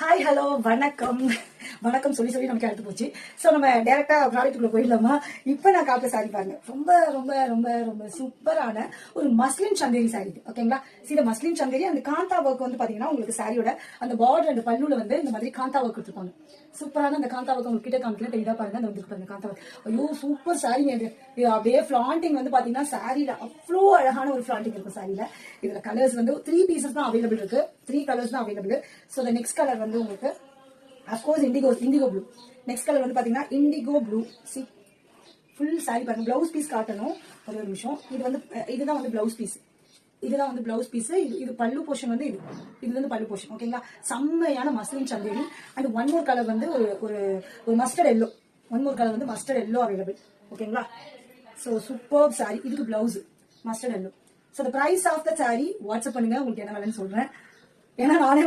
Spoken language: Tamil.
ஹாய் ஹலோ வணக்கம் வணக்கம் சொல்லி நமக்கு அடுத்து போச்சு. ஸோ நம்ம டேரக்டா ப்ராடக்ட்டுக்குள்ள போயிடலாமா? இப்போ நான் காட்டுற சாரி பாருங்க, ரொம்ப ரொம்ப ரொம்ப ரொம்ப சூப்பரான ஒரு மஸ்லின் சந்தேரி சாரி. ஓகேங்களா? இந்த மஸ்லின் சந்தேரி அந்த காந்தா ஒர்க் வந்து பாத்தீங்கன்னா உங்களுக்கு சாரியோட அந்த பார்டர் அந்த பல்லுல வந்து இந்த மாதிரி காந்தா ஒர்க் கொடுத்துருப்பாங்க. சூப்பரான அந்த காந்தா ஒர்க் உங்களுக்கு கிட்ட காமிக்கிறேன், தெரியுதா பாருங்க, அந்த வந்து பாருங்க காந்தா ஒர்க். ஐயோ சூப்பர் சாரிங்க இது. அப்படியே ஃபிளாண்டிங் வந்து பாத்தீங்கன்னா சாரியில அவ்வளோ அழகான ஒரு ஃபிளாண்டிங் இருக்கும் சாரியில. இதுல கலர்ஸ் வந்து 3 பீசஸ் தான் அவைலபிள் இருக்கு, 3 கலர்ஸ் தான் available. So the next colour வந்து உங்களுக்கு of course indigo blue. Next colour வந்து பாத்தீங்கன்னா indigo blue. C full sorry பாருங்க. பிளவுஸ் பீஸ் காட்டணும் ஒரு நிமிஷம். இதுதான் வந்து பிளவுஸ் பீஸ். இதுதான் வந்து பிளவுஸ் பீஸ். இது பல்லு போர்ஷன் வந்து இது வந்து பல்லு போர்ஷன். ஓகேங்களா? செம்மையான muslin Chanderi. And one more colour வந்து ஒரு mustard yellow. One more colour வந்து மஸ்டர்ட் எல்லோ அவைலபிள். ஓகேங்களா? So super sari. இதுக்கு blouse mustard yellow. So the price of the sari WhatsApp பண்ணுங்க, உங்களுக்கு என்ன வேலைன்னு சொல்றேன். ஏன்னா நானே